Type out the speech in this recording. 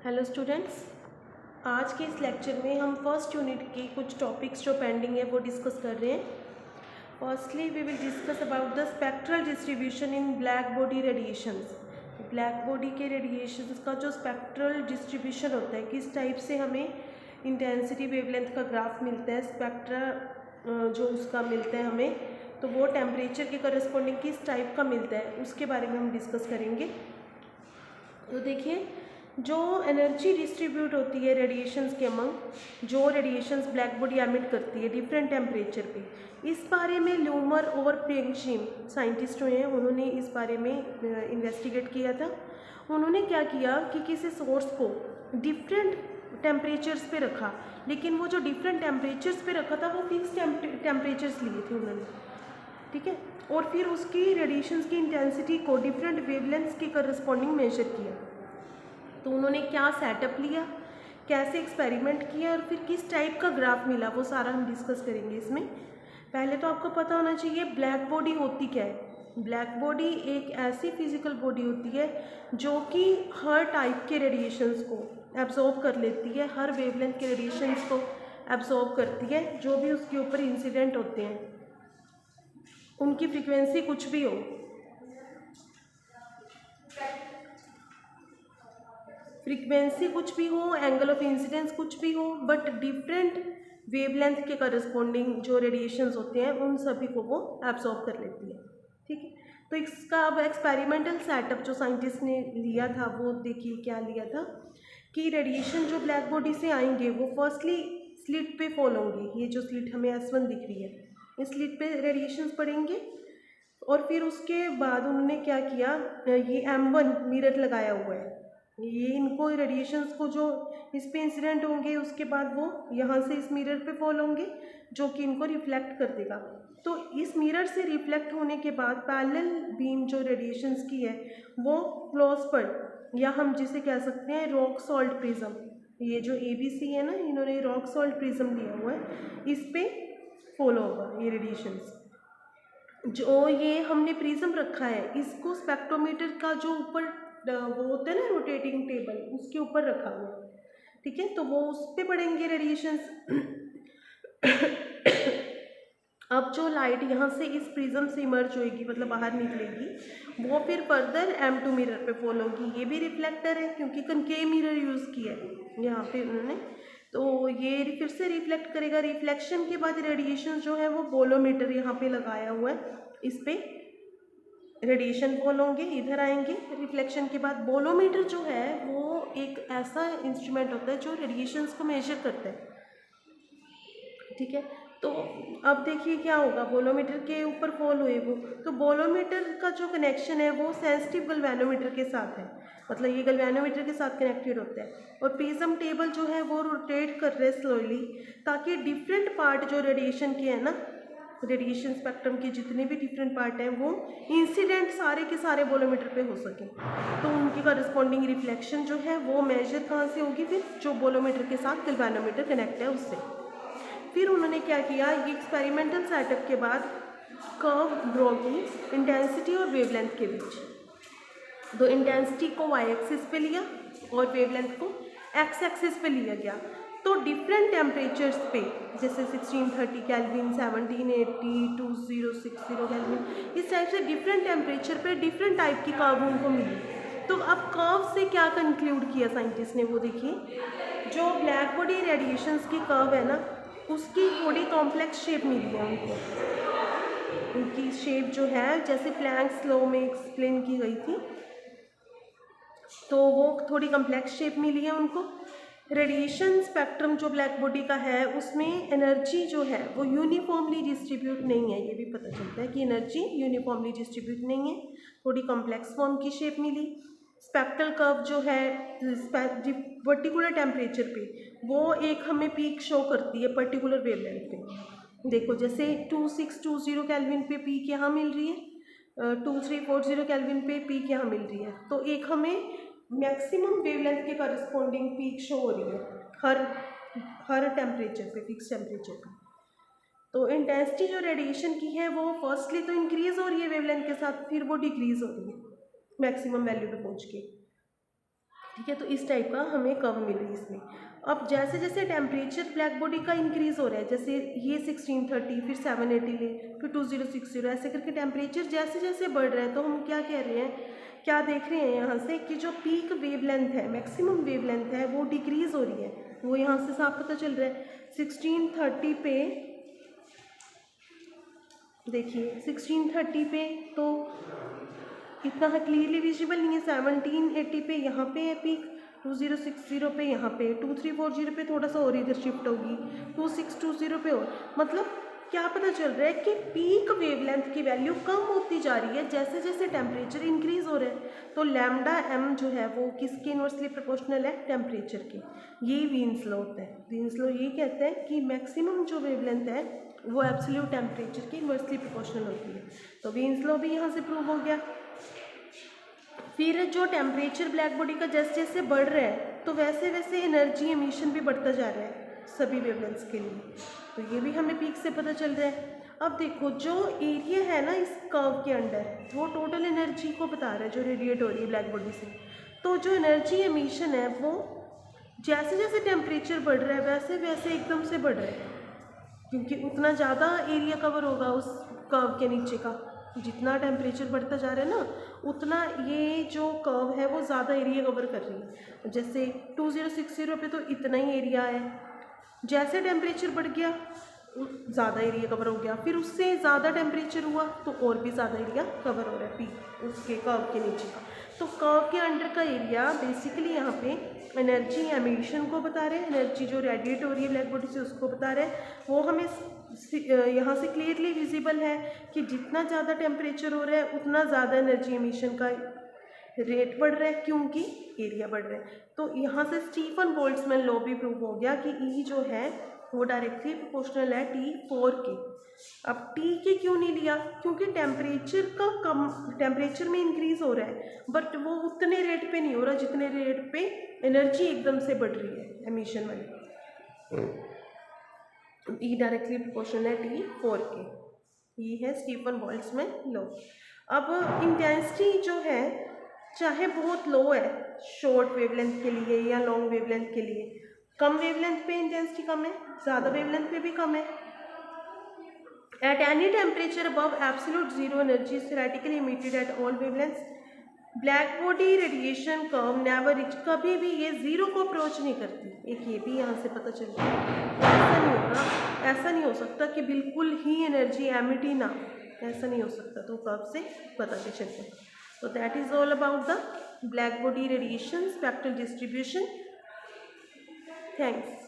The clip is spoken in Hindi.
हेलो स्टूडेंट्स, आज के इस लेक्चर में हम फर्स्ट यूनिट के कुछ टॉपिक्स जो पेंडिंग है वो डिस्कस कर रहे हैं। Firstly we will discuss about the spectral distribution in black body radiations. Black body के रेडिएशंस का जो स्पेक्ट्रल डिस्ट्रीब्यूशन होता है, किस टाइप से हमें इंटेंसिटी वेवलेंथ का ग्राफ मिलता है, स्पेक्ट्रा जो उसका मिलता है हमें, तो वो टेम्परेचर के करस्पॉन्डिंग किस टाइप का मिलता है उसके बारे में हम डिस्कस करेंगे। तो देखिए, जो एनर्जी डिस्ट्रीब्यूट होती है रेडिएशंस के अमंग, जो रेडिएशंस ब्लैक बॉडी एमिट करती है डिफरेंट टेम्परेचर पे, इस बारे में ल्यूमर और प्रिंगशिम साइंटिस्ट जो हैं उन्होंने इस बारे में इन्वेस्टिगेट किया था। उन्होंने क्या किया कि किसी सोर्स को डिफरेंट टेम्परेचर्स पे रखा, लेकिन वो जो डिफरेंट टेम्परेचर्स पे रखा था वो फिक्स टेम्परेचर्स लिए थे उन्होंने, ठीक है। और फिर उसकी रेडिएशंस की इंटेंसिटी को डिफरेंट वेवलेंथ्स के करस्पॉन्डिंग मेजर किया। तो उन्होंने क्या सेटअप लिया, कैसे एक्सपेरिमेंट किया और फिर किस टाइप का ग्राफ मिला, वो सारा हम डिस्कस करेंगे इसमें। पहले तो आपको पता होना चाहिए ब्लैक बॉडी होती क्या है। ब्लैक बॉडी एक ऐसी फिजिकल बॉडी होती है जो कि हर टाइप के रेडिएशंस को एब्जॉर्ब कर लेती है, हर वेवलेंथ के रेडिएशंस को एब्जॉर्ब करती है। जो भी उसके ऊपर इंसिडेंट होते हैं, उनकी फ्रीक्वेंसी कुछ भी हो, फ्रीक्वेंसी कुछ भी हो, एंगल ऑफ इंसिडेंस कुछ भी हो, बट डिफरेंट वेवलेंथ के करस्पॉन्डिंग जो रेडिएशंस होते हैं उन सभी को वो एब्जॉर्ब कर लेती है, ठीक है। तो इसका अब एक्सपेरिमेंटल सेटअप जो साइंटिस्ट ने लिया था वो देखिए क्या लिया था कि रेडिएशन जो ब्लैक बॉडी से आएंगे वो फर्स्टली स्लिट पे फॉल होंगे। ये जो स्लिट हमें S1 दिख रही है, इस स्लिट पे रेडिएशंस पड़ेंगे। और फिर उसके बाद उन्होंने क्या किया, ये M1 मिरर लगाया हुआ है, ये इनको रेडिएशंस को जो इस पे इंसिडेंट होंगे उसके बाद वो यहाँ से इस मिरर पे फॉल होंगे जो कि इनको रिफ्लेक्ट कर देगा। तो इस मिरर से रिफ्लेक्ट होने के बाद पैरेलल बीम जो रेडिएशंस की है वो क्लोज पर, या हम जिसे कह सकते हैं रॉक सॉल्ट प्रिज्म, ये जो ABC है ना, इन्होंने रॉक सॉल्ट प्रिज्म लिया हुआ है, इस पे फॉल होगा ये रेडिएशंस। जो ये हमने प्रिज्म रखा है इसको स्पेक्ट्रोमीटर का जो ऊपर वो होता है ना रोटेटिंग टेबल, उसके ऊपर रखा हुआ है, ठीक है। तो वो उस पर पड़ेंगे रेडिएशंस। अब जो लाइट यहाँ से इस प्रिज्म से इमर्ज होएगी, मतलब बाहर निकलेगी, वो फिर फर्दर M2 मिरर पे फॉल होगी। ये भी रिफ्लेक्टर है क्योंकि कनकेव मिरर यूज़ किया है यहाँ पे उन्होंने, तो ये फिर से रिफ्लेक्ट करेगा। रिफ्लेक्शन के बाद रेडिएशन जो है वो बोलोमीटर यहाँ पे लगाया हुआ है, इस पे रेडिएशन फॉल होंगे, इधर आएंगे। रिफ्लेक्शन के बाद बोलोमीटर जो है वो एक ऐसा इंस्ट्रूमेंट होता है जो रेडिएशंस को मेजर करता है, ठीक है। तो अब देखिए क्या होगा, बोलोमीटर के ऊपर फॉल हुए वो, तो बोलोमीटर का जो कनेक्शन है वो सेंसिटिव गैल्वेनोमीटर के साथ है, मतलब ये गैल्वेनोमीटर के साथ कनेक्टेड होता है। और प्रिज्म टेबल जो है वो रोटेट कर रहे हैं स्लोली, ताकि डिफरेंट पार्ट जो रेडिएशन के है ना, रेडिएशन स्पेक्ट्रम के जितने भी डिफरेंट पार्ट हैं वो इंसिडेंट सारे के सारे बोलोमीटर पे हो सके। तो उनकी करस्पॉन्डिंग रिफ्लेक्शन जो है वो मेजर कहाँ से होगी, फिर जो बोलोमीटर के साथ गैल्वेनोमीटर कनेक्ट है उससे। फिर उन्होंने क्या किया, ये एक्सपेरिमेंटल सेटअप के बाद कर्व ड्रॉ की इंटेंसिटी और वेवलेंथ के बीच। तो इंटेंसिटी को Y एक्सिस पे लिया और वेवलेंथ को X एक्सिस पे लिया गया। तो डिफरेंट टेम्परेचर्स पे, जैसे 1630 केल्विन, 1780, 2060 केल्विन, इस टाइप से डिफरेंट टेम्परेचर पे डिफरेंट टाइप की कर्व उनको मिली। तो अब कर्व से क्या कंक्लूड किया साइंटिस्ट ने, वो देखिए, जो ब्लैक बॉडी रेडिएशंस की कर्व है ना, उसकी थोड़ी कॉम्प्लेक्स शेप मिली है उनको। उनकी शेप जो है जैसे प्लैंक्स लॉ में एक्सप्लेन की गई थी, तो वो थोड़ी कॉम्प्लेक्स शेप मिली है उनको। रेडिएशन स्पेक्ट्रम जो ब्लैक बॉडी का है उसमें एनर्जी जो है वो यूनिफॉर्मली डिस्ट्रीब्यूट नहीं है, ये भी पता चलता है कि एनर्जी यूनिफॉर्मली डिस्ट्रीब्यूट नहीं है, थोड़ी कॉम्प्लेक्स फॉर्म की शेप मिली। स्पेक्ट्रल कर्व जो है पर्टिकुलर टेम्परेचर पे वो एक हमें पीक शो करती है पर्टिकुलर वेवलेंथ पे। देखो जैसे 2620 केल्विन पे पीक यहाँ मिल रही है, 2340 केल्विन पे पीक यहाँ मिल रही है, तो एक हमें मैक्सिमम वेवलेंथ के करस्पॉन्डिंग पीक शो हो रही है हर टेम्परेचर पे, फिक्स टेम्परेचर पे। तो इंटेंसिटी जो रेडिएशन की है वो फर्स्टली तो इंक्रीज हो रही है वेवलेंथ के साथ, फिर वो डिक्रीज हो रही है मैक्सिमम वैल्यू पे पहुँच के। ठीक है। तो इस टाइप का हमें कर्व मिल रही है इसमें। अब जैसे जैसे टेम्परेचर ब्लैक बॉडी का इंक्रीज हो रहा है, जैसे ये 1630, फिर 780 ले, फिर 2060, ऐसे करके टेम्परेचर जैसे जैसे बढ़ रहा है, तो हम क्या कह रहे हैं, क्या देख रहे हैं यहाँ से कि जो पीक वेवलेंथ है, मैक्सिमम वेवलेंथ है, वो डिक्रीज हो रही है। वो यहाँ से साफ पता चल रहा है। 1630 पे देखिए, 1630 पे तो इतना क्लियरली विजिबल नहीं है। 1780 पे यहाँ पे है पीक, 2060 पे यहाँ पे, 2340 पे थोड़ा सा और इधर शिफ्ट होगी, 2620 पे और, मतलब क्या पता चल रहा है कि पीक वेवलेंथ की वैल्यू कम होती जा रही है जैसे जैसे टेम्परेचर इंक्रीज हो रहा है। तो लैम्डा एम जो है वो किसके इनवर्सली प्रोपोर्शनल है, टेम्परेचर के। ये वीन्स लॉ होता है। वीन्स लॉ ये कहता है कि मैक्सिमम जो वेवलेंथ है वो एब्सोल्यूट टेम्परेचर के इनवर्सली प्रोपोर्शनल होती है। तो वीन्स लॉ भी यहाँ से प्रूव हो गया। फिर जो टेम्परेचर ब्लैक बॉडी का जैसे जैसे बढ़ रहा है, तो वैसे वैसे एनर्जी एमिशन भी बढ़ता जा रहा है सभी वेवलेंथ्स के लिए। तो ये भी हमें पीक से पता चल रहा है। अब देखो, जो एरिया है ना इस कर्व के अंडर, वो टोटल एनर्जी को बता रहा है जो रेडिएट हो रही है ब्लैक बॉडी से। तो जो एनर्जी एमिशन है वो जैसे जैसे टेम्परेचर बढ़ रहा है वैसे वैसे एकदम से बढ़ रहा है, क्योंकि उतना ज़्यादा एरिया कवर होगा उस कर्व के नीचे का। जितना टेम्परेचर बढ़ता जा रहा है ना, उतना ये जो कर्व है वो ज़्यादा एरिया कवर कर रही है। जैसे 2060 पे तो इतना ही एरिया है, जैसे टेम्परेचर बढ़ गया ज़्यादा एरिया कवर हो गया, फिर उससे ज़्यादा टेम्परेचर हुआ तो और भी ज़्यादा एरिया कवर हो रहा है पीक उसके कर्व के नीचे का। तो कर्व के अंडर का एरिया बेसिकली यहाँ पे एनर्जी एमिशन को बता रहे हैं, एनर्जी जो रेडिएट हो रही है ब्लैक बॉडी से उसको बता रहे हैं। वो हमें यहाँ से क्लियरली विजिबल है कि जितना ज़्यादा टेम्परेचर हो रहा है उतना ज़्यादा एनर्जी एमिशन का रेट बढ़ रहा है, क्योंकि एरिया बढ़ रहा है। तो यहाँ से स्टीफन बोल्ट्जमैन लॉ भी प्रूव हो गया कि ई जो है वो डायरेक्टली प्रोपोर्शनल है T4 के। अब टी के क्यों नहीं लिया, क्योंकि टेम्परेचर का कम, टेम्परेचर में इंक्रीज हो रहा है बट वो उतने रेट पे नहीं हो रहा जितने रेट पे एनर्जी एकदम से बढ़ रही है एमिशन वाली। ई डायरेक्टली प्रोपोर्शनल है T4 के। ये है स्टीफन बोल्ट्जमैन लॉ। अब इंटेंसिटी जो है, चाहे बहुत लो है शॉर्ट वेवलेंथ के लिए या लॉन्ग वेवलेंथ के लिए, कम वेवलेंथ पे इंटेंसिटी कम है, ज़्यादा वेवलेंथ पे भी कम है। At any temperature above absolute zero energy theoretically emitted at all wavelengths, black body radiation curve never reach, कभी भी ये जीरो को अप्रोच नहीं करती। एक ये भी यहाँ से पता चलता है। ऐसा नहीं होगा, ऐसा नहीं हो सकता कि बिल्कुल ही एनर्जी एमिट ही ना, ऐसा नहीं हो सकता। तो कर्व से पता के चलते हैं। So that is all about the black body radiation spectral distribution. Thanks.